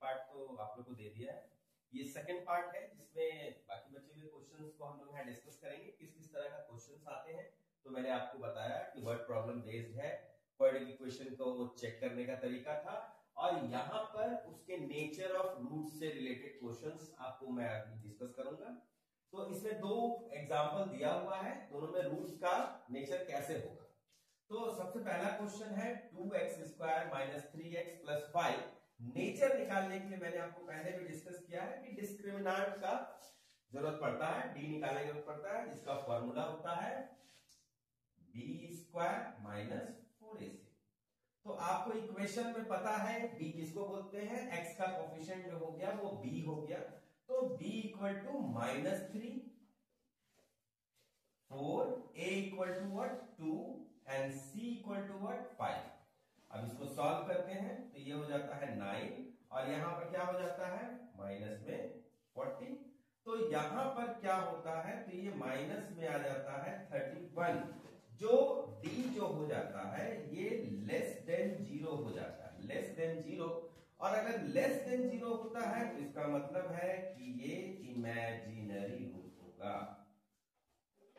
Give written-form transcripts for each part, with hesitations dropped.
Part तो आप लोग को दे दिया है। ये सेकंड पार्ट है जिसमें बाकी बचे हुए क्वेश्चंस को हम लोग यहाँ डिस्कस करेंगे, किस किस तरह का क्वेश्चंस आते हैं। तो मैंने आपको बताया कि वर्ड प्रॉब्लम बेस्ड है, क्वाड्रेटिक इक्वेशन को चेक करने का तरीका था, और यहाँ पर उसके नेचर ऑफ रूट्स से रिलेटेड क्वेश्चंस आपको मैं डिस्कस करूंगा। तो इसमें दो एग्जाम्पल दिया हुआ है, दोनों में रूट्स का नेचर कैसे होगा। तो सबसे पहला क्वेश्चन है 2x square minus 3x plus 5। Nature निकालने के लिए मैंने आपको पहले भी डिस्कस किया है कि डिस्क्रिमिनेंट का जरूरत पड़ता है, डी निकालने की जरूरत पड़ता है, जिसका फॉर्मूला होता है b स्क्वायर माइनस 4ac। तो आपको इक्वेशन में पता है b किसको बोलते हैं, x का कोफिशिएंट जो हो गया वो b हो गया, तो b equal to -3, 4, a equal to what 2 and c equal to what 5। अब इसको सॉल्व करते हैं तो ये हो जाता है 9, और यहां पर क्या हो जाता है माइनस में 40। तो यहां पर क्या होता है, तो ये माइनस में आ जाता है 31। जो d जो हो जाता है ये लेस देन 0 हो जाता है, लेस देन 0। और अगर लेस देन 0 होता है तो इसका मतलब है कि ये इमेजिनरी रूट होगा।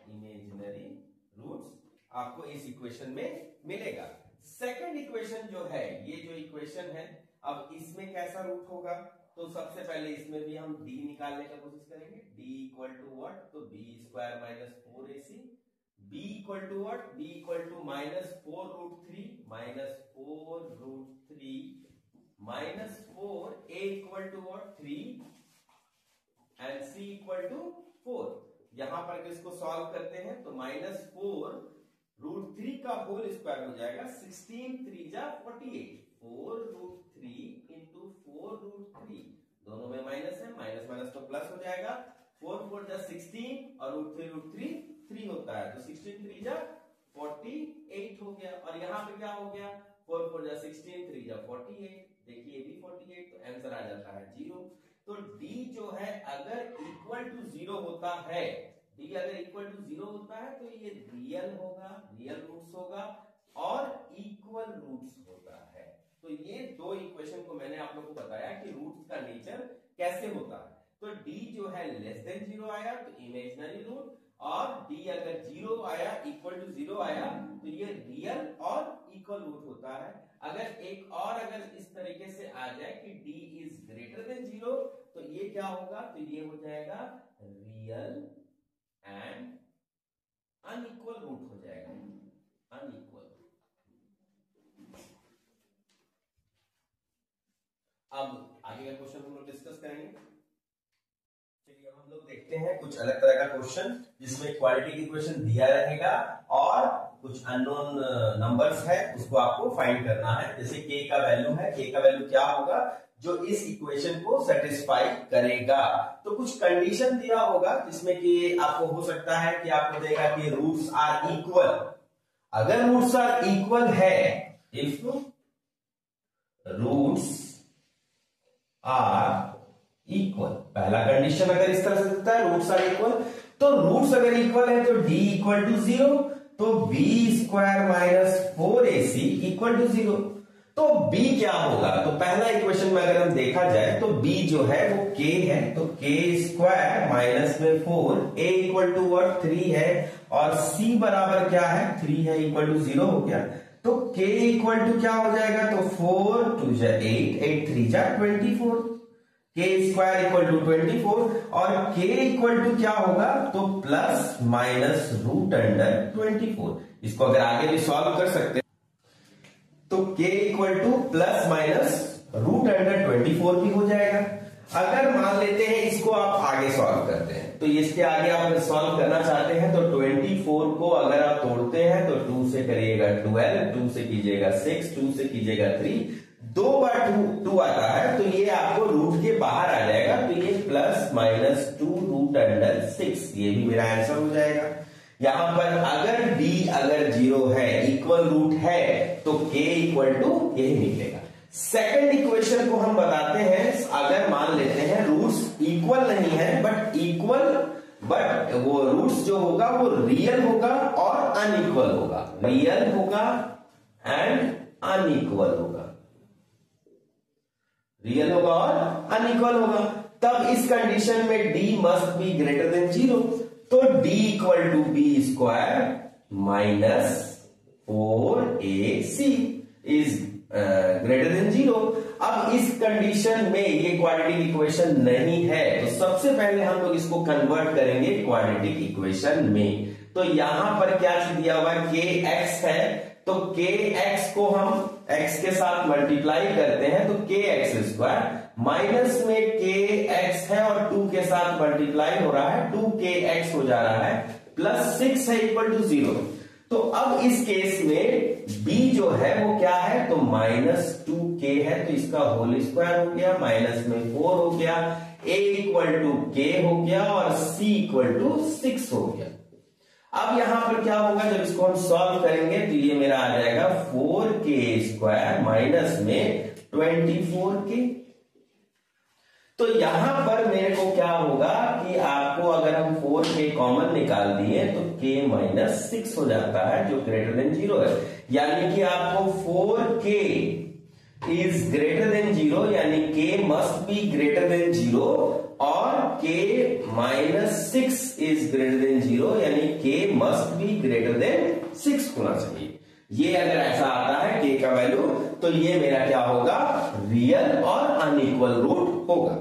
इमेजिनरी रूट्स आपको इस इक्वेशन में मिलेगा। सेकंड इक्वेशन जो है, ये जो इक्वेशन है, अब इसमें कैसा रूट होगा, तो सबसे पहले इसमें भी हम d निकालने का कोशिश करेंगे। d इक्वल टू व्हाट, तो b square minus 4ac, b equal to what, b equal to -4√3 -4√3 -4, a equal to what 3 and c equal to 4। यहां पर इसको सॉल्व करते हैं तो -4√3 का होल स्क्वायर हो जाएगा, 16 3 जा 48, 4√3 इंटू 4√3, दोनों में माइनस है, माइनस माइनस तो प्लस हो जाएगा, 4 4 जा 16 और √3 3 होता है, तो 16 3 जा 48 हो गया। और यहाँ पे क्या हो गया, 4 4 जा 16, 3 जा 48, देखिए भी 48, तो आंसर आ जाता है 0। तो d जो है अगर इक्वल टू 0 होता है, d अगर इक्वल टू 0 होता है तो ये रियल होगा, रियल रूट्स होगा और इक्वल रूट्स होता है। तो ये दो इक्वेशन को मैंने आप लोगों को बताया कि रूट्स का नेचर कैसे होता है। तो d जो है लेस देन 0 आया तो इमेजिनरी रूट, और d अगर 0 आया, इक्वल टू 0 आया, तो ये रियल और इक्वल रूट होता है। अगर एक और अगर इस तरीके से आ जाए कि d इज ग्रेटर देन 0, तो ये क्या होगा, तो ये हो जाएगा रियल एंड अनइक्वल रूट हो जाएगा, अनइक्वल। अब आगे का क्वेश्चन हम लोग डिस्कस करेंगे। चलिए हम लोग देखते हैं कुछ अलग तरह का क्वेश्चन जिसमें क्वाड्रेटिक इक्वेशन दिया रहेगा और कुछ अननोन नंबर्स है, उसको आपको फाइंड करना है। जैसे k का वैल्यू है, k का वैल्यू क्या होगा जो इस इक्वेशन को सेटिस्फाई करेगा। तो कुछ कंडीशन दिया होगा जिसमें कि आपको हो सकता है कि आपको देगा कि रूट्स आर इक्वल। अगर रूट्स आर इक्वल है, इफ रूट्स आर इक्वल, पहला कंडीशन अगर इस तरह से देता है रूट्स आर इक्वल, तो रूट्स अगर इक्वल है तो d इक्वल टू 0, तो b square minus 4ac equal to 0। तो b क्या होगा, तो पहला इक्वेशन में अगर हम देखा जाए तो b जो है वो k है, तो k स्क्वायर माइनस में 4, a इक्वल टू व्हाट 3 है, और c बराबर क्या है 3 है, इक्वल टू 0 हो गया। तो k इक्वल टू क्या हो जाएगा, तो 4 2 जा 8, 8 3 जा 24, k स्क्वायर इक्वल टू 24, और k इक्वल टू क्या होगा, तो प्लस माइनस रूट अंडर 24। इसको अगर आगे भी सॉल्व कर सकते हैं तो k equal to plus minus root under 24 भी हो जाएगा। अगर मान लेते हैं इसको आप आगे सॉल्व करते हैं, तो इसके आगे आप सॉल्व करना चाहते हैं तो 24 को अगर आप तोड़ते हैं तो 2 से करिएगा 12, 2 से कीजिएगा 6, 2 से कीजिएगा 3, 2 बार 2 आता है तो ये आपको रूट के बाहर आ जाएगा, तो ये प्लस माइनस 2 रूट अंडर 6, ये भी मेरा आंसर हो जाएगा। यहां पर अगर d अगर 0 है, इक्वल रूट है, तो k इक्वल टू यही निकलेगा। सेकंड इक्वेशन को हम बताते हैं, अगर मान लेते हैं रूट्स इक्वल नहीं है बट इक्वल, बट वो रूट्स जो होगा वो रियल होगा और अनइक्वल होगा, रियल होगा एंड अनइक्वल होगा, रियल होगा और अनइक्वल होगा। तब इस कंडीशन में d must be greater than 0, तो d equal to b square minus 4ac is greater than 0। अब इस कंडीशन में ये क्वाड्रेटिक इक्वेशन नहीं है, तो सबसे पहले हम लोग इसको कन्वर्ट करेंगे क्वाड्रेटिक इक्वेशन में। तो यहां पर क्या चीज दिया हुआ है, kx है, तो kx को हम x के साथ मल्टीप्लाई करते हैं तो kx स्क्वायर, माइनस में kx है और 2 के साथ मल्टीप्लाई हो रहा है 2kx हो जा रहा है, प्लस 6 है इक्वल टू 0। तो अब इस केस में b जो है वो क्या है, तो माइनस 2k है, तो इसका होल स्क्वायर हो गया, माइनस में 4 हो गया, a इक्वल टू k हो गया और c इक्वल टू 6 हो गया। अब यहां पर क्या होगा, जब इसको हम सॉल्व करेंगे तो ये मेरा आ जाएगा 4k स्क्वायर माइनस में 24k। तो यहां पर मेरे को क्या होगा कि आपको अगर हम 4k कॉमन निकाल दिए तो k माइनस 6 हो जाता है, जो ग्रेटर देन 0 है। यानी कि आपको 4k इज ग्रेटर देन 0, यानी k must be greater than 0 और k minus 6 is greater than 0, यानी k must be greater then 6 होना चाहिए। ये अगर ऐसा आता है k का वैल्यू, तो ये मेरा क्या होगा, रियल और अनइक्वल रूट होगा।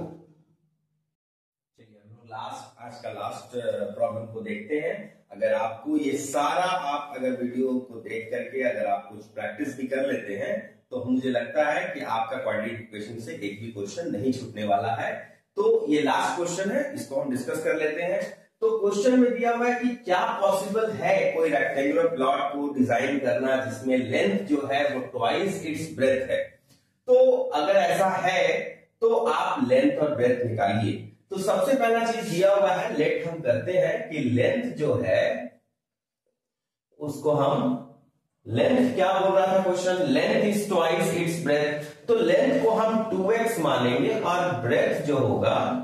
चलिए हम लोग आज का लास्ट प्रॉब्लम को देखते हैं। अगर आपको ये सारा, आप अगर वीडियो को देख करके अगर आप कुछ प्रैक्टिस भी कर लेते हैं तो मुझे लगता है कि आपका क्वाड्रेटिक इक्वेशन से एक भी क्वेश्चन नहीं छूटने वाला है। तो ये लास्ट क्वेश्चन है, इसको हम डिस्कस कर लेते हैं। तो क्वेश्चन में दिया हुआ है कि क्या पॉसिबल है कोई रेक्टेंगुलर प्लॉट को डिजाइन करना जिसमें लेंथ जो है वो ट्वाइस इट्स ब्रेथ है। तो अगर ऐसा है तो आप लेंथ और ब्रेथ निकालिए। तो सबसे पहला चीज दिया हुआ है, लेट हम करते हैं कि लेंथ जो है उसको हम, लेंथ क्या बोल रहा था question, length is twice its breath, तो लेंथ को हम 2x मानेंगे और ब्रेथ जो होगा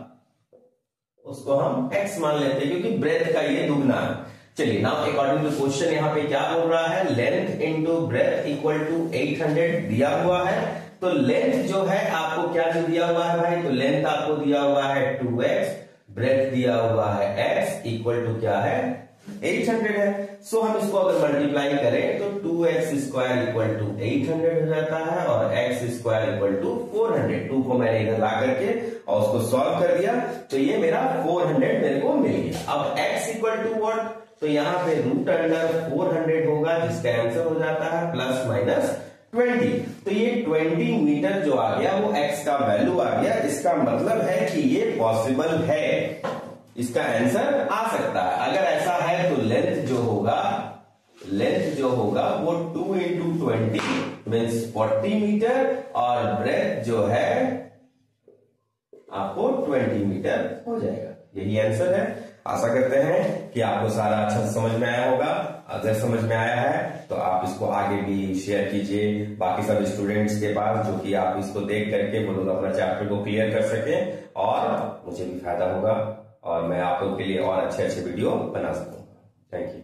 उसको हम x मान लेते हैं, क्योंकि ब्रेथ का ये दुगना है। चलिए नाउ अकॉर्डिंग टू क्वेश्चन यहाँ पे क्या बोल रहा है, length into breadth equal to 800 दिया हुआ है। तो लेंथ जो है आपको क्या जो दिया हुआ है भाई, तो लेंथ आपको दिया हुआ है 2x, ब्रेथ दिया हुआ है x इक्वल टू क्या है 800 है। सो हम इसको अगर मल्टीप्लाई करें तो 2x स्क्वायर इक्वल टू 800 हो जाता है और x स्क्वायर इक्वल टू 400। 2 को मैंने इधर ला करके और उसको सॉल्व कर दिया, तो ये मेरा 400 मेरे को मिल गया। अब x इक्वल टू व्हाट, तो यहाँ पे रूट अंडर 400 होगा, जिसका आंसर हो जाता है प्लस माइनस 20। तो ये 20 मीटर जो आ गया वो x का वैल्यू आ गया। इसका मतलब है कि ये पॉसिबल है, इसका आंसर आ सकता है। अगर ऐसा है तो लेंथ जो होगा वो 2 इंटू 20 मीन्स 40 मीटर और ब्रेथ जो है आपको 20 मीटर हो जाएगा। यही आंसर है। आशा करते हैं कि आपको सारा अच्छा समझ में आया होगा। अगर समझ में आया है तो आप इसको आगे भी शेयर कीजिए बाकी सब स्टूडेंट्स के पास, जो कि आप इसको देख करके वो लोग अपना चैप्टर को क्लियर कर सकें और मुझे भी फायदा होगा और मैं आप लोग के लिए और अच्छे वीडियो बना सकूंगा। Thank you.